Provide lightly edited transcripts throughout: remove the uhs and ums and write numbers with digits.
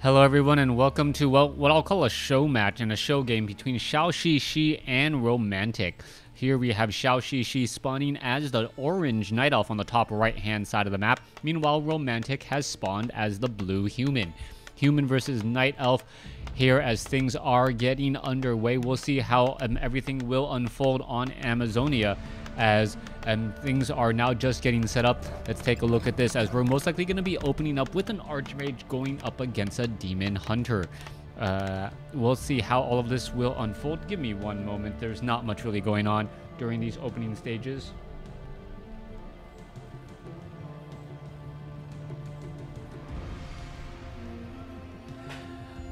Hello everyone and welcome to, well, what I'll call a show match and a show game between Zhouxixi and Romantic. Here we have Zhouxixi spawning as the orange night elf on the top right hand side of the map. Meanwhile, Romantic has spawned as the blue human. Human versus night elf here as things are getting underway. We'll see how everything will unfold on Amazonia as things are now just getting set up. Let's take a look at this as we're most likely going to be opening up with an archmage going up against a demon hunter. We'll see how all of this will unfold. Give me one moment. There's not much really going on during these opening stages.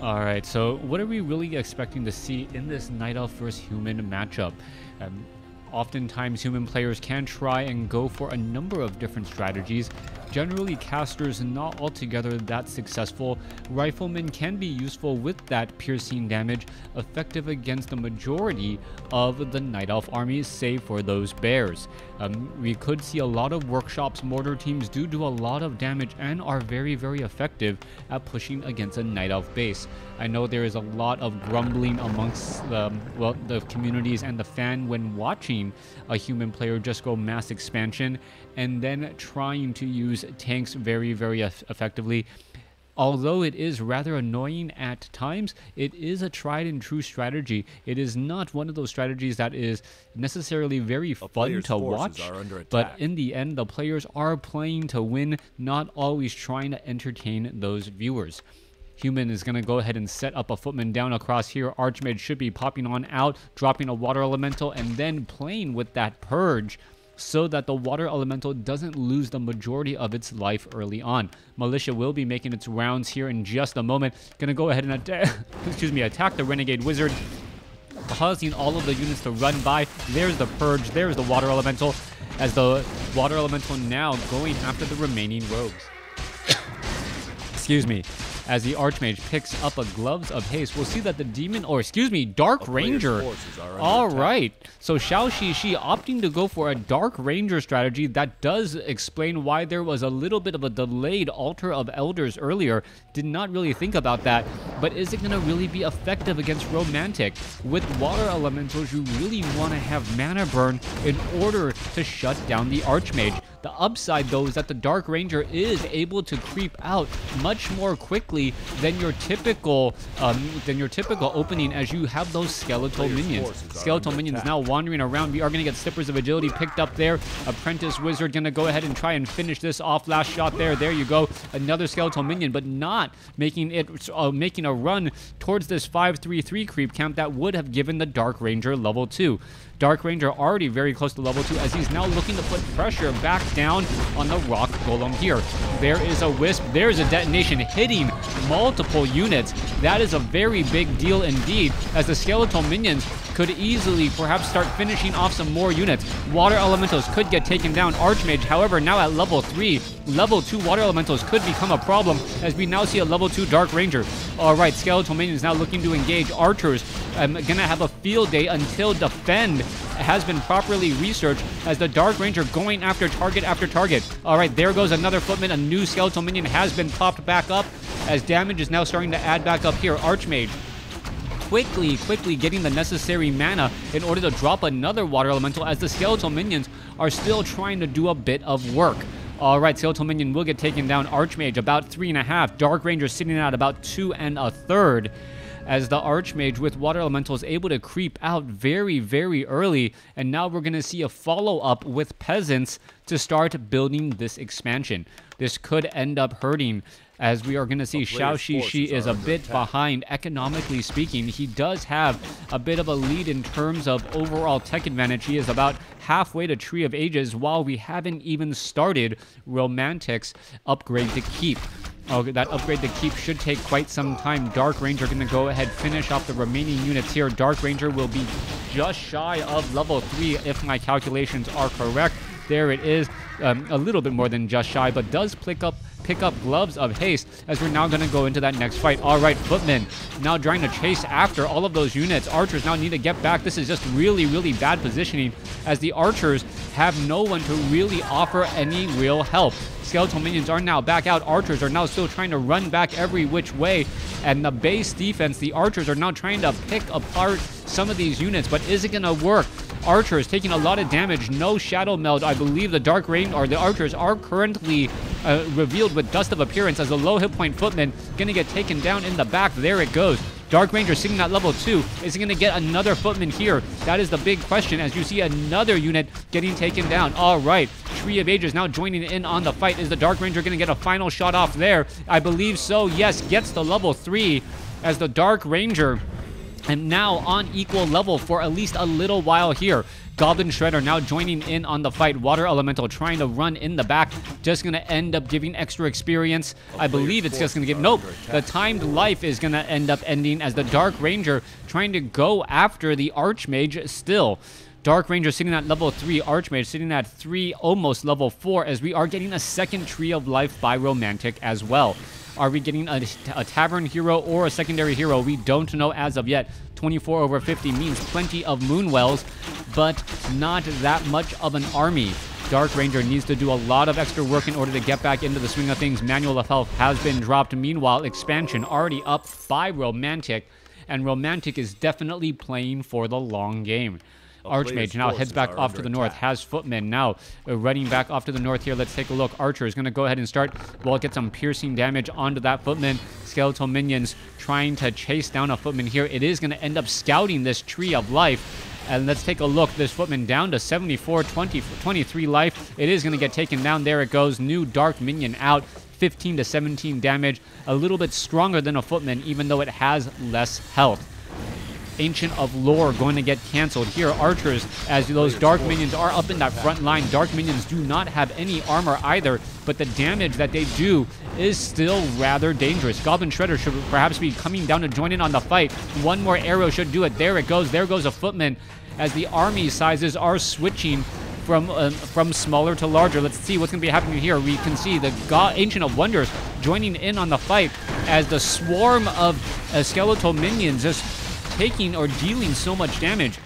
Alright, so what are we really expecting to see in this night elf versus human matchup? Oftentimes, human players can try and go for a number of different strategies. Generally, casters not altogether that successful. Riflemen can be useful with that piercing damage, effective against the majority of the Night Elf armies, save for those bears. We could see a lot of workshops. Mortar teams do a lot of damage and are very, very effective at pushing against a Night Elf base. I know there is a lot of grumbling amongst the communities and the fan when watching a human player just go mass expansion and then trying to use tanks very, very effectively. Although it is rather annoying at times, it is a tried and true strategy. It is not one of those strategies that is necessarily very fun to watch, but in the end, the players are playing to win, not always trying to entertain those viewers. Human is going to go ahead and set up a footman down across here. Archmage should be popping on out, dropping a water elemental, and then playing with that purge so that the water elemental doesn't lose the majority of its life early on. Militia will be making its rounds here in just a moment. Going to go ahead and attack the renegade wizard, causing all of the units to run by. There's the purge, there's the water elemental, as the water elemental now going after the remaining rogues. Excuse me. As the Archmage picks up a Gloves of Haste, we'll see that the Demon, Dark Ranger. All right. So Zhouxixi opting to go for a Dark Ranger strategy. That does explain why there was a little bit of a delayed Altar of Elders earlier. Did not really think about that. But is it going to really be effective against Romantic? With Water Elementals, you really want to have mana burn in order to shut down the Archmage. The upside, though, is that the Dark Ranger is able to creep out much more quickly than your typical opening, as you have those skeletal minions. Skeletal minions now wandering around. We are going to get Slippers of Agility picked up there. Apprentice Wizard going to go ahead and try and finish this off. Last shot there. There you go. Another skeletal minion, but not making a run towards this 5-3-3 creep camp that would have given the Dark Ranger level 2. Dark Ranger already very close to level 2 as he's now looking to put pressure back down on the Rock Golem here. There is a Wisp. There's a detonation hitting multiple units. That is a very big deal indeed, as the skeletal minions could easily perhaps start finishing off some more units. Water Elementals could get taken down. Archmage, however, now at level 3. Level 2 Water Elementals could become a problem as we now see a level 2 Dark Ranger. Alright, skeletal minions now looking to engage. Archers gonna have a field day until defend has been properly researched, as the Dark Ranger going after target after target. Alright, there goes another footman. A new skeletal minion has been popped back up as damage is now starting to add back up here. Archmage quickly getting the necessary mana in order to drop another water elemental, as the skeletal minions are still trying to do a bit of work. Alright, skeletal minion will get taken down. Archmage about 3.5. Dark Ranger sitting at about 2 1/3. As the Archmage with Water Elemental is able to creep out very, very early. And now we're going to see a follow-up with Peasants to start building this expansion. This could end up hurting, as we are going to see Zhouxixi is a bit behind economically speaking. He does have a bit of a lead in terms of overall tech advantage. He is about halfway to Tree of Ages, while we haven't even started Romantic's upgrade to Keep. That upgrade to Keep should take quite some time. Dark Ranger going to go ahead, finish off the remaining units here. Dark Ranger will be just shy of level 3 if my calculations are correct. There it is, a little bit more than just shy, but does pick up gloves of haste as we're now going to go into that next fight. All right, footmen now trying to chase after all of those units. Archers now need to get back. This is just really, really bad positioning as the archers have no one to really offer any real help. Skeletal minions are now back out. Archers are now still trying to run back every which way. And the base defense, the archers are now trying to pick apart some of these units, but is it going to work? Archers taking a lot of damage. No shadow meld. I believe the dark rain or the archers are currently revealed with dust of appearance as the low hit point footman gonna get taken down in the back. There it goes. Dark Ranger sitting at level 2. Is he going to get another footman here? That is the big question as you see another unit getting taken down. All right. Tree of Ages now joining in on the fight. Is the Dark Ranger going to get a final shot off there? I believe so. Yes, gets the level 3 as the Dark Ranger and now on equal level for at least a little while here. Goblin Shredder now joining in on the fight. Water Elemental trying to run in the back. Just going to end up giving extra experience. I believe it's just going to give... Nope. The timed life is going to end up ending as the Dark Ranger trying to go after the Archmage still. Dark Ranger sitting at level 3. Archmage sitting at 3, almost level 4, as we are getting a second Tree of Life by Romantic as well. Are we getting a Tavern Hero or a secondary hero? We don't know as of yet. 24 over 50 means plenty of Moonwells, but not that much of an army. Dark Ranger needs to do a lot of extra work in order to get back into the swing of things. Manual of Health has been dropped. Meanwhile, expansion already up by Romantic, and Romantic is definitely playing for the long game. Archmage now heads back off to the north, has footmen now running back off to the north here. Let's take a look. Archer is going to go ahead and start. We'll get some piercing damage onto that footman. Skeletal minions trying to chase down a footman here. It is going to end up scouting this Tree of Life. And let's take a look. This footman down to 74, 23 life. It is going to get taken down. There it goes. New dark minion out. 15 to 17 damage. A little bit stronger than a footman, even though it has less health. Ancient of Lore going to get canceled here. Archers, as those dark minions are up in that front line. Dark minions do not have any armor either, but the damage that they do is still rather dangerous. Goblin Shredder should perhaps be coming down to join in on the fight. One more arrow should do it. There it goes. There goes a footman as the army sizes are switching from smaller to larger. Let's see what's going to be happening here. We can see the Ancient of Wonders joining in on the fight as the swarm of skeletal minions just taking or dealing so much damage.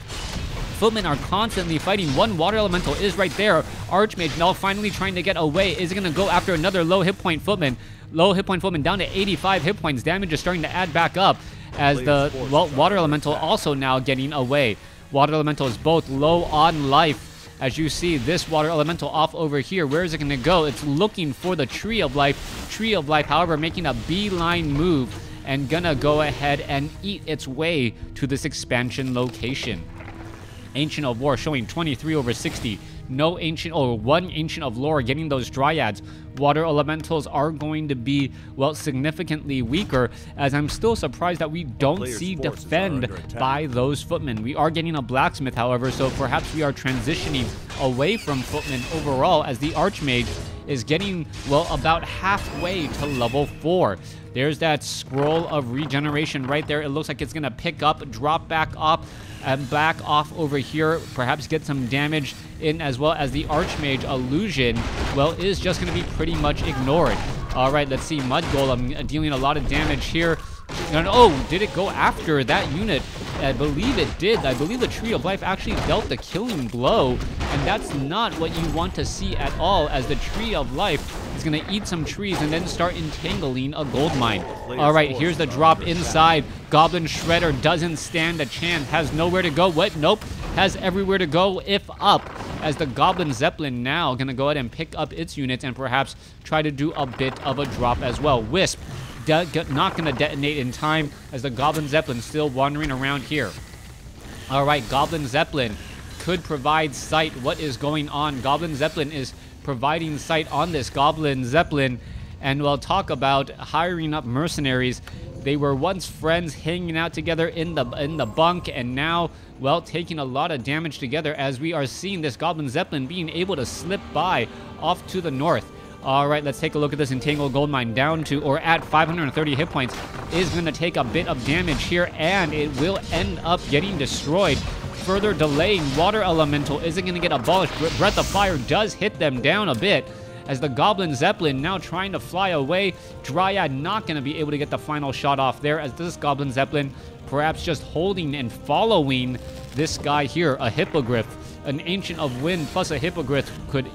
Footmen are constantly fighting. One water elemental is right there. Archmage now finally trying to get away. Is it going to go after another low hit point footman? Low hit point footman down to 85 hit points. Damage is starting to add back up as the water elemental also now getting away. Water elemental is both low on life. As you see this water elemental off over here, where is it going to go? It's looking for the Tree of Life. Tree of Life, however, making a beeline move and gonna go ahead and eat its way to this expansion location. Ancient of War showing 23 over 60. No Ancient, or one Ancient of Lore getting those Dryads. Water Elementals are going to be, well, significantly weaker, as I'm still surprised that we don't see defend by those footmen. We are getting a Blacksmith, however, so perhaps we are transitioning away from footmen overall as the Archmage is getting, well, about halfway to level 4. There's that Scroll of Regeneration right there. It looks like it's going to pick up, drop back up, and back off over here. Perhaps get some damage in, as well as the Archmage Illusion, well, is just going to be pretty much ignored. All right, let's see. Mud Golem dealing a lot of damage here. And, oh, did it go after that unit? I believe it did. I believe the Tree of Life actually dealt the killing blow, and that's not what you want to see at all, as the Tree of Life is going to eat some trees and then start entangling a gold mine. All right, here's the drop inside. Goblin Shredder doesn't stand a chance, has nowhere to go. What? Nope. Has everywhere to go if up, as the Goblin Zeppelin now going to go ahead and pick up its units and perhaps try to do a bit of a drop as well. Wisp not going to detonate in time, as the Goblin Zeppelin still wandering around here. All right, Goblin Zeppelin could provide sight. What is going on? Goblin Zeppelin is providing sight on this Goblin Zeppelin, and we'll talk about hiring up mercenaries. They were once friends, hanging out together in the bunk, and now, well, taking a lot of damage together, as we are seeing this Goblin Zeppelin being able to slip by off to the north. All right, let's take a look at this Entangled Gold Mine. Down to, or at 530 hit points, is going to take a bit of damage here, and it will end up getting destroyed. further delaying. Water Elemental isn't going to get abolished. Breath of Fire does hit them down a bit, as the Goblin Zeppelin now trying to fly away. Dryad not going to be able to get the final shot off there, as this Goblin Zeppelin perhaps just holding and following this guy here, a Hippogriff. An Ancient of Wind plus a Hippogriff could,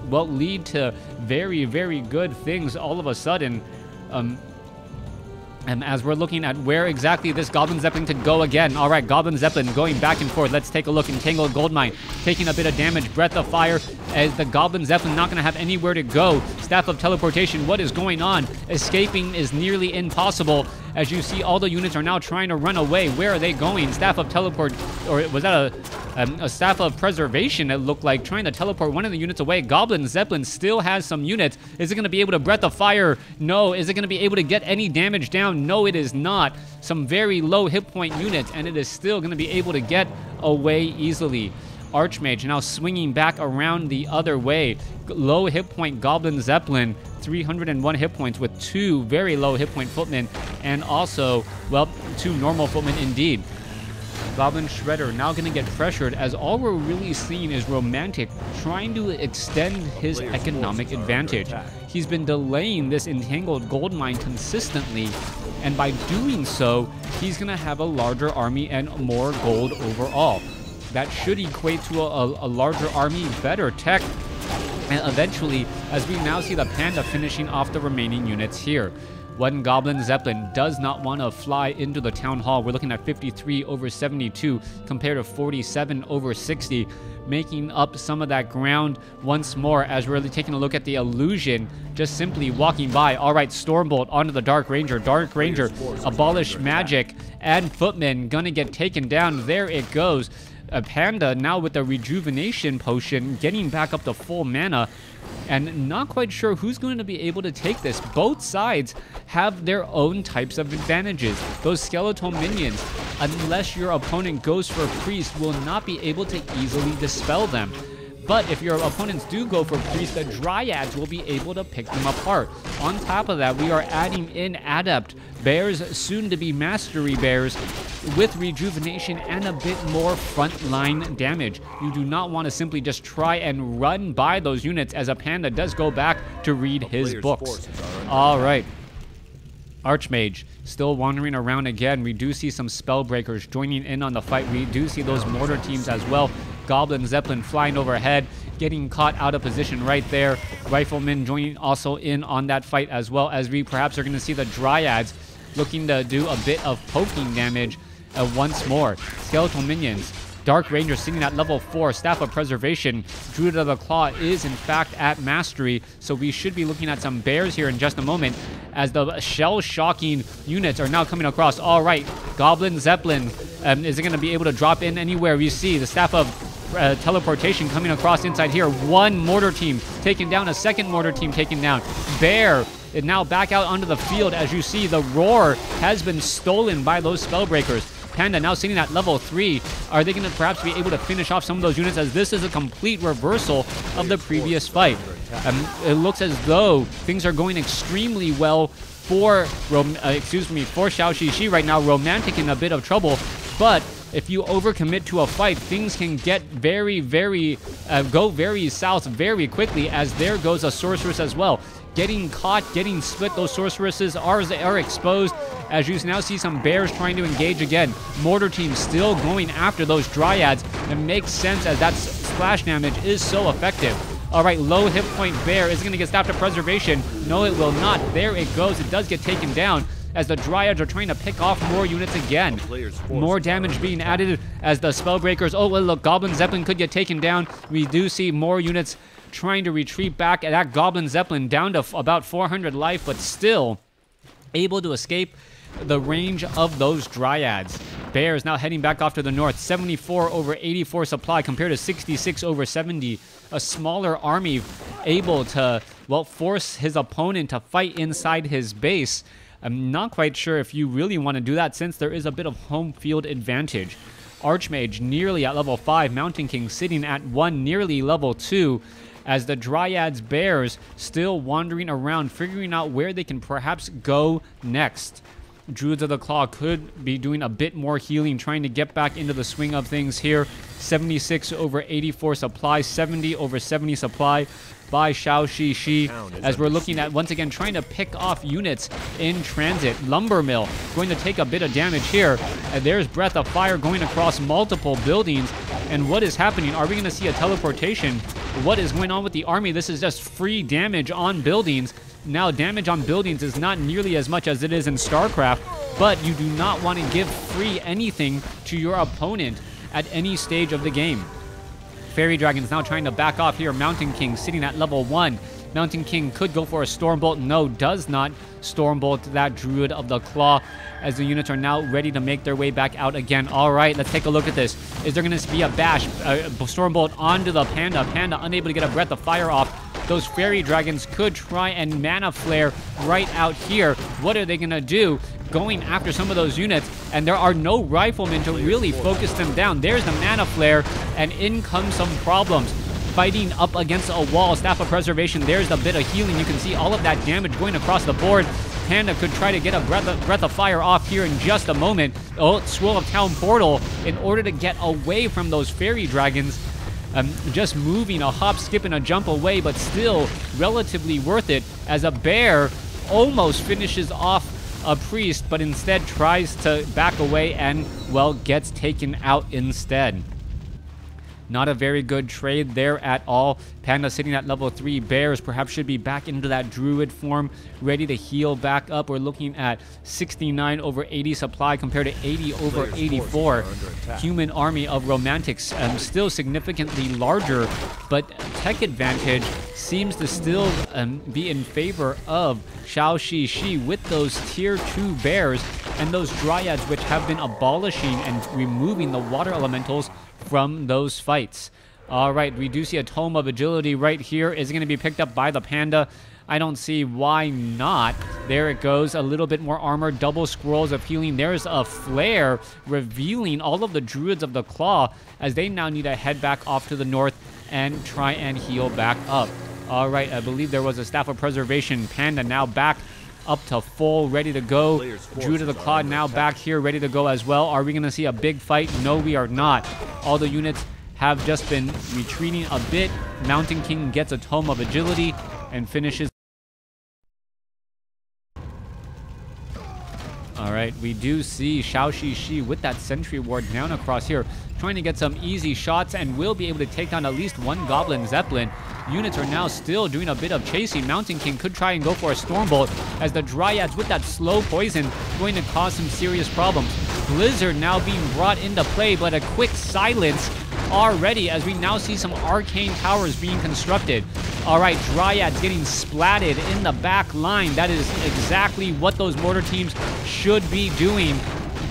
well, lead to very, very good things all of a sudden. And as we're looking at where exactly this Goblin Zeppelin could go again. All right, Goblin Zeppelin going back and forth. Let's take a look. Entangled Goldmine taking a bit of damage. Breath of Fire, as the Goblin Zeppelin not going to have anywhere to go. Staff of Teleportation, what is going on? Escaping is nearly impossible. As you see, all the units are now trying to run away. Where are they going? Staff of Teleport, or was that a Staff of Preservation, it looked like, trying to teleport one of the units away. Goblin Zeppelin still has some units. Is it going to be able to Breath of Fire? No. Is it going to be able to get any damage down? No, it is not. Some very low hit point units, and it is still going to be able to get away easily. Archmage now swinging back around the other way. Low hit point Goblin Zeppelin, 301 hit points with 2 very low hit point footmen, and also, well, 2 normal footmen indeed. Goblin Shredder now going to get pressured, as all we're really seeing is Romantic trying to extend his economic advantage. He's been delaying this Entangled Goldmine consistently, and by doing so, he's going to have a larger army and more gold overall. That should equate to a larger army, better tech, and eventually, as we now see the Panda finishing off the remaining units here. One Goblin Zeppelin does not want to fly into the Town Hall. We're looking at 53 over 72 compared to 47 over 60, making up some of that ground once more, as we're really taking a look at the illusion just simply walking by. All right, Stormbolt onto the Dark Ranger. Dark Ranger, abolish magic, and footmen gonna get taken down. There it goes. A Panda now with the rejuvenation potion, getting back up to full mana, and not quite sure who's going to be able to take this. Both sides have their own types of advantages. Those skeletal minions, unless your opponent goes for priest, will not be able to easily dispel them. But if your opponents do go for priest, the Dryads will be able to pick them apart. On top of that, we are adding in Adept Bears, soon to be Mastery Bears, with rejuvenation and a bit more frontline damage. You do not want to simply just try and run by those units, as a Panda does go back to read his books. All right. Archmage still wandering around again. We do see some Spellbreakers joining in on the fight. We do see those mortar teams as well. Goblin Zeppelin flying overhead, getting caught out of position right there. Riflemen joining also in on that fight, as well as we perhaps are going to see the Dryads looking to do a bit of poking damage once more. Skeletal minions. Dark Ranger sitting at level 4. Staff of Preservation. Druid of the Claw is in fact at Mastery, so we should be looking at some bears here in just a moment, as the shell-shocking units are now coming across. All right, Goblin Zeppelin, is it going to be able to drop in anywhere? We see the Staff of Teleportation coming across inside here. One mortar team taken down, a second mortar team taken down. Bear is now back out onto the field. As you see, the Roar has been stolen by those Spellbreakers. Panda now sitting at level 3. Are they going to perhaps be able to finish off some of those units, as this is a complete reversal of the previous fight? It looks as though things are going extremely well for Zhouxixi right now. Romantic in a bit of trouble, but if you overcommit to a fight, things can get go very south very quickly, as there goes a sorceress as well. Getting caught, getting split. Those sorceresses are exposed, as you now see some bears trying to engage again. Mortar team still going after those Dryads. It makes sense, as that splash damage is so effective. All right, low hit point bear is going to get Staff of Preservation. No, it will not. There it goes. It does get taken down, as the Dryads are trying to pick off more units again. More damage being added as the Spellbreakers. Oh, well, look, Goblin Zeppelin could get taken down. We do see more units trying to retreat back. That Goblin Zeppelin down to about 400 life, but still able to escape the range of those Dryads. Bears now heading back off to the north. 74 over 84 supply compared to 66 over 70. A smaller army able to, well, force his opponent to fight inside his base. I'm not quite sure if you really want to do that, since there is a bit of home field advantage. Archmage nearly at level 5. Mountain King sitting at 1, nearly level 2. As the Dryads Bears still wandering around, figuring out where they can perhaps go next. Druids of the Claw could be doing a bit more healing, trying to get back into the swing of things here. 76 over 84 supply, 70 over 70 supply by Zhouxixi, as we're looking at, once again, trying to pick off units in transit. Lumber Mill going to take a bit of damage here. And there's Breath of Fire going across multiple buildings. And what is happening? Are we going to see a teleportation? What is going on with the army? This is just free damage on buildings. Now, damage on buildings is not nearly as much as it is in StarCraft, but you do not want to give free anything to your opponent at any stage of the game. Fairy Dragon's now trying to back off here. Mountain King sitting at level 1. Mountain King could go for a Stormbolt. No, does not Stormbolt that Druid of the Claw, as the units are now ready to make their way back out again. All right, let's take a look at this. Is there going to be a bash? Stormbolt onto the Panda. Panda unable to get a Breath of Fire off. Those Fairy Dragons could try and Mana Flare right out here. What are they going to do? Going after some of those units, and there are no riflemen to really focus them down. There's the Mana Flare, and in comes some problems. Fighting up against a wall. Staff of Preservation, there's a bit of healing. You can see all of that damage going across the board. Panda could try to get a breath of fire off here in just a moment. Oh, Swirl of Town Portal in order to get away from those Fairy Dragons. Just moving a hop, skip, and a jump away, but still relatively worth it, as a bear almost finishes off a priest, but instead tries to back away and, well, gets taken out instead. Not a very good trade there at all. Panda sitting at level 3. Bears perhaps should be back into that Druid form, ready to heal back up. We're looking at 69 over 80 supply compared to 80 over 84. Human army of Romantics still significantly larger, but tech advantage seems to still be in favor of Zhouxixi with those tier 2 bears and those Dryads, which have been abolishing and removing the water elementals from those fights. All right, we do see a Tome of Agility right here. Is it going to be picked up by the Panda? I don't see why not. There it goes, a little bit more armor, double scrolls of healing. There's a flare revealing all of the Druids of the Claw, as they now need to head back off to the north and try and heal back up. All right, I believe there was a Staff of Preservation. Panda now back up to full, ready to go. Druid of the Claw now back here, ready to go as well. Are we going to see a big fight? No, we are not. All the units have just been retreating a bit. Mountain King gets a Tome of Agility and finishes. All right, we do see Zhouxixi with that Sentry Ward down across here, trying to get some easy shots, and will be able to take down at least one Goblin Zeppelin. Units are now still doing a bit of chasing. Mountain King could try and go for a Stormbolt, as the Dryads with that slow poison going to cause some serious problems. Blizzard now being brought into play, but a quick silence already, as we now see some arcane towers being constructed. All right, Dryads getting splatted in the back line. That is exactly what those mortar teams should be doing.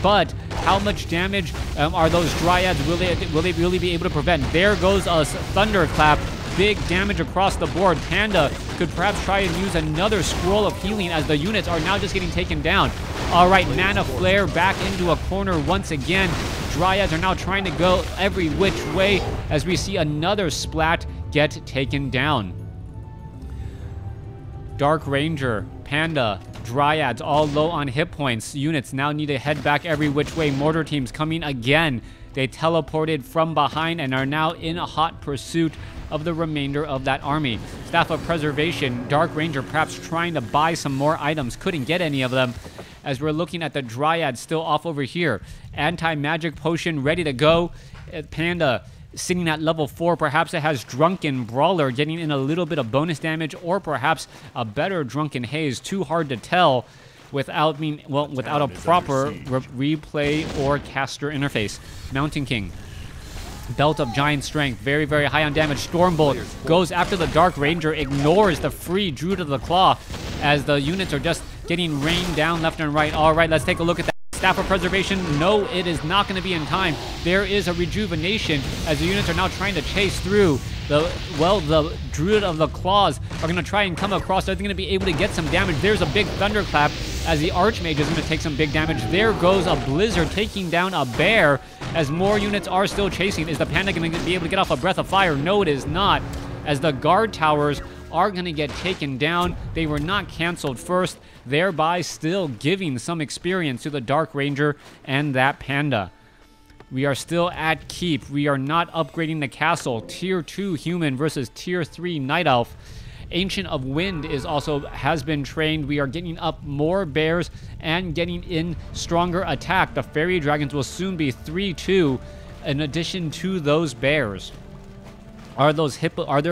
But how much damage are those Dryads? Will they really be able to prevent? There goes a Thunderclap. Big damage across the board. Panda could perhaps try and use another Scroll of Healing, as the units are now just getting taken down. All right, Mana Flare back into a corner once again. Dryads are now trying to go every which way, as we see another Splat get taken down. Dark Ranger, Panda, Dryads all low on hit points. Units now need to head back every which way. Mortar teams coming again. They teleported from behind and are now in a hot pursuit of the remainder of that army. Staff of Preservation, Dark Ranger perhaps trying to buy some more items. Couldn't get any of them, as we're looking at the Dryad still off over here. Anti-magic potion ready to go. Panda sitting at level 4. Perhaps it has Drunken Brawler getting in a little bit of bonus damage, or perhaps a better Drunken Haze. Too hard to tell without a proper replay or caster interface. Mountain King, Belt of Giant Strength, very, very high on damage. Stormbolt goes after the Dark Ranger, ignores the free Druid of the Claw, as the units are just getting rained down left and right. All right, let's take a look at that. Staff of Preservation, no, it is not going to be in time. There is a Rejuvenation, as the units are now trying to chase through. The Druid of the Claws are going to try and come across. They're going to be able to get some damage. There's a big Thunderclap, as the Archmage is going to take some big damage. There goes a Blizzard taking down a bear, as more units are still chasing. Is the Panda going to be able to get off a Breath of Fire? No, it is not, as the guard towers are going to get taken down. They were not canceled first, thereby still giving some experience to the Dark Ranger and that Panda. We are still at keep. We are not upgrading the castle. Tier 2 human versus Tier 3 Night Elf. Ancient of Wind has been trained. We are getting up more bears and getting in stronger attack. The Fairy Dragons will soon be 3-2 in addition to those bears. Are there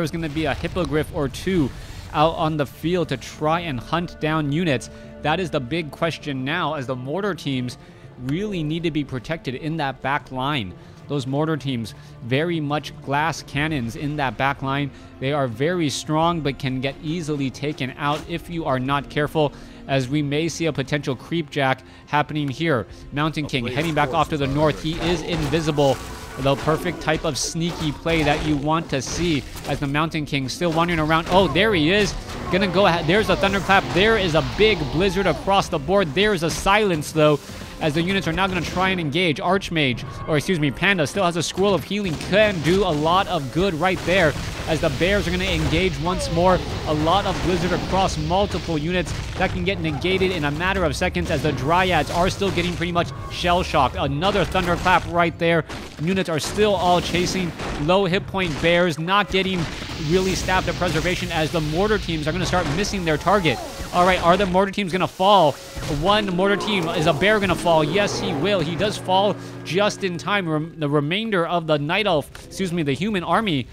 going to be a hippogriff or two out on the field to try and hunt down units? That is the big question now, as the mortar teams really need to be protected in that back line. Those mortar teams, very much glass cannons in that back line. They are very strong, but can get easily taken out if you are not careful, as we may see a potential creep jack happening here. Mountain King heading back off to the north. He is invisible. The perfect type of sneaky play that you want to see, as the Mountain King still wandering around. Oh, there he is. Gonna go ahead. There's a thunderclap. There is a big blizzard across the board. There's a silence, though, as the units are now going to try and engage. Panda still has a Scroll of Healing, can do a lot of good right there, as the bears are going to engage once more. A lot of blizzard across multiple units that can get negated in a matter of seconds, as the Dryads are still getting pretty much shell-shocked. Another thunderclap right there. Units are still all chasing low hit point bears, not getting really stabbed at preservation, as the mortar teams are going to start missing their target. All right, are the mortar teams going to fall? One mortar team. Is a bear going to fall? Yes, he will. He does fall just in time. The remainder of the the human army,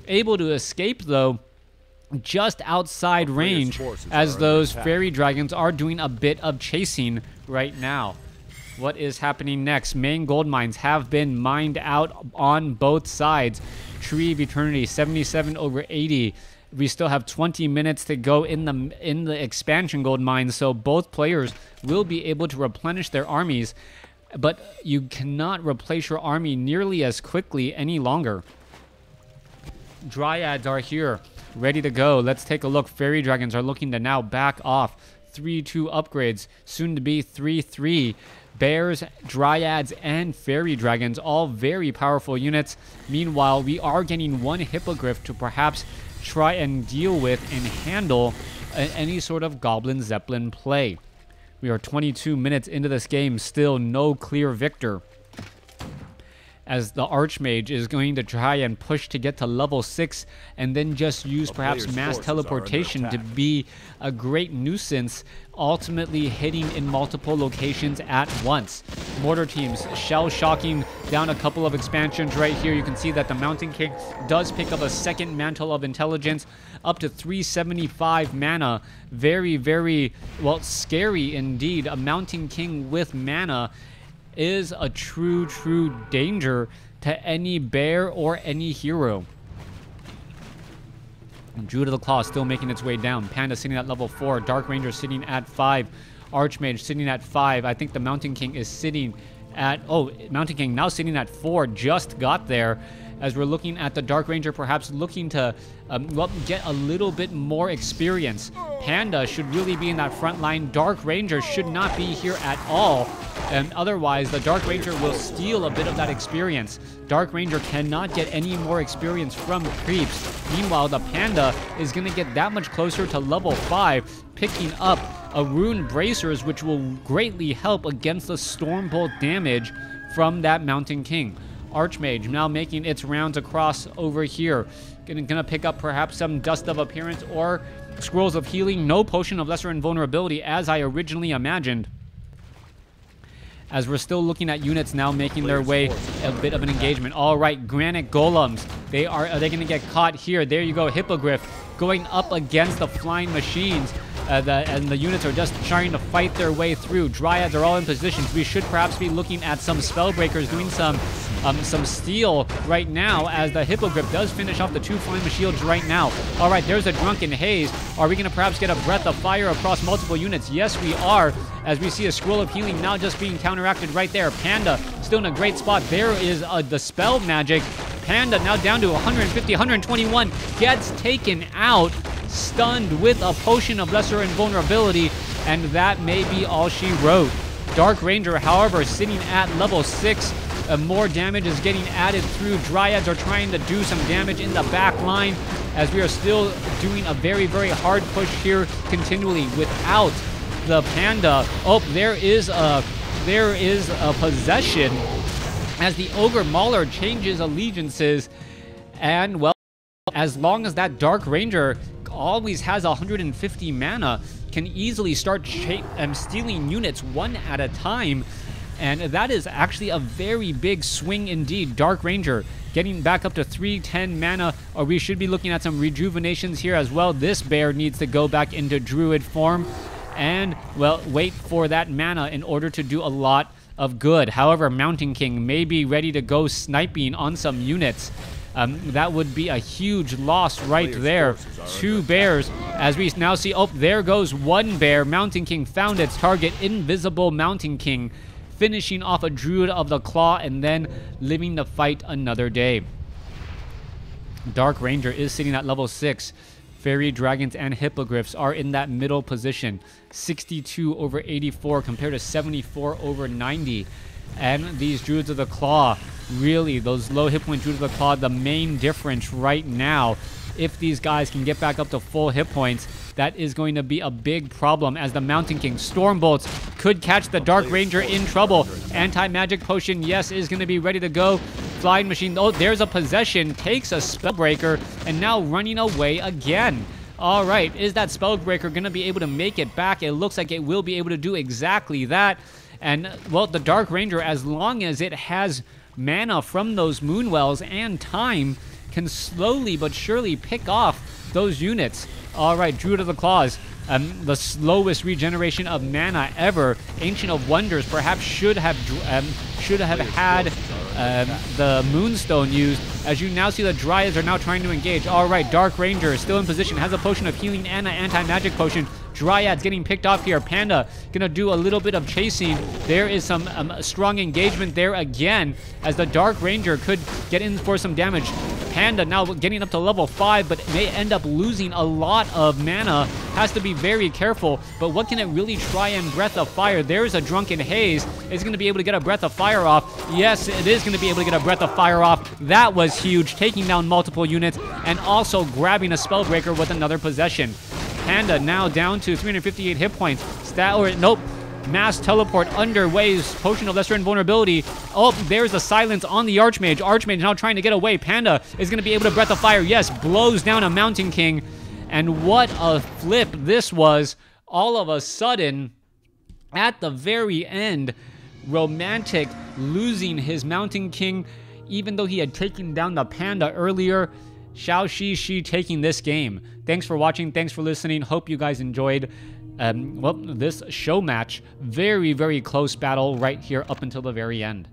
able to escape, though, just outside range, as those fairy dragons are doing a bit of chasing right now. What is happening next? Main gold mines have been mined out on both sides. Tree of Eternity, 77 over 80. We still have 20 minutes to go in the expansion gold mines, so both players will be able to replenish their armies, but you cannot replace your army nearly as quickly any longer. Dryads are here, ready to go. Let's take a look. Fairy Dragons are looking to now back off. 3-2 upgrades, soon to be 3-3. Bears, Dryads, and Fairy Dragons, all very powerful units. Meanwhile, we are getting one Hippogriff to perhaps try and deal with and handle any sort of Goblin Zeppelin play. We are 22 minutes into this game, still no clear victor, as the Archmage is going to try and push to get to level 6 and then just use perhaps mass teleportation to be a great nuisance, ultimately hitting in multiple locations at once. Mortar teams shell-shocking down a couple of expansions right here. You can see that the Mountain King does pick up a second Mantle of Intelligence, up to 375 mana. Very, very, well, scary indeed. A Mountain King with mana is a true danger to any bear or any hero. And Druid of the Claw still making its way down. Panda sitting at level 4. Dark Ranger sitting at 5. Archmage sitting at 5. I think the Mountain King is sitting at... Oh, Mountain King now sitting at 4. Just got there. As we're looking at the Dark Ranger perhaps looking to get a little bit more experience. Panda should really be in that front line. Dark Ranger should not be here at all. And otherwise, the Dark Ranger will steal a bit of that experience. Dark Ranger cannot get any more experience from creeps. Meanwhile, the Panda is going to get that much closer to level 5, picking up a Rune Bracers, which will greatly help against the Stormbolt damage from that Mountain King. Archmage now making its rounds across over here. Gonna pick up perhaps some Dust of Appearance or Scrolls of Healing. No Potion of Lesser Invulnerability as I originally imagined. As we're still looking at units now making their way a bit of an engagement. All right, Granite Golems. Are they going to get caught here? There you go, Hippogriff going up against the Flying Machines. And the units are just trying to fight their way through. Dryads are all in positions. We should perhaps be looking at some Spellbreakers doing some steal right now, as the Hippogriff does finish off the 2 Flying Shields right now. All right, there's a Drunken Haze. Are we going to perhaps get a Breath of Fire across multiple units? Yes, we are, as we see a Scroll of Healing now just being counteracted right there. Panda still in a great spot. There is the Spell Magic. Panda now down to 150, 121, gets taken out, stunned with a Potion of Lesser Invulnerability, and that may be all she wrote. Dark Ranger, however, sitting at level 6, More damage is getting added through. Dryads are trying to do some damage in the back line as we are still doing a very, very hard push here continually without the Panda. Oh, there is a possession as the Ogre Mauler changes allegiances. And, well, as long as that Dark Ranger always has 150 mana, can easily start stealing units one at a time. And that is actually a very big swing indeed. Dark Ranger getting back up to 310 mana, or we should be looking at some rejuvenations here as well. This bear needs to go back into Druid form and, well, wait for that mana in order to do a lot of good. However, Mountain King may be ready to go sniping on some units. That would be a huge loss right there. 2 bears, as we now see, oh, there goes 1 bear. Mountain King found its target. Invisible Mountain King finishing off a Druid of the Claw and then living to fight another day. Dark Ranger is sitting at level 6. Fairy Dragons and Hippogriffs are in that middle position. 62 over 84 compared to 74 over 90. And these Druids of the Claw, really, those low hit point Druids of the Claw, the main difference right now. If these guys can get back up to full hit points, that is going to be a big problem as the Mountain King Storm Bolts could catch the Dark Ranger in trouble. Anti-Magic Potion, yes, is going to be ready to go. Flying Machine, oh, there's a possession, takes a Spellbreaker, and now running away again. All right, is that Spellbreaker going to be able to make it back? It looks like it will be able to do exactly that. And, well, the Dark Ranger, as long as it has mana from those Moonwells and time, can slowly but surely pick off those units. All right, Druid of the Claws, the slowest regeneration of mana ever. Ancient of Wonders perhaps should have had the Moonstone used. As you now see, the Dryads are now trying to engage. All right, Dark Ranger is still in position, has a Potion of Healing and an Anti-Magic Potion. Dryads getting picked off here. Panda gonna do a little bit of chasing. There is some strong engagement there again, as the Dark Ranger could get in for some damage. Panda now getting up to level 5, but may end up losing a lot of mana. Has to be very careful, but what can it really try and Breath of Fire? There's a Drunken Haze. Is going to be able to get a Breath of Fire off. Yes, it is going to be able to get a Breath of Fire off. That was huge, taking down multiple units and also grabbing a Spellbreaker with another possession. Panda now down to 358 hit points. Nope. Mass Teleport underway. Potion of Lesser Invulnerability. Oh, there's a silence on the Archmage. Archmage now trying to get away. Panda is going to be able to Breath of Fire. Yes, blows down a Mountain King. And what a flip this was. All of a sudden, at the very end, Romantic losing his Mountain King, even though he had taken down the Panda earlier. Zhouxixi taking this game. Thanks for watching. Thanks for listening. Hope you guys enjoyed well, this show match. Very, very close battle right here up until the very end.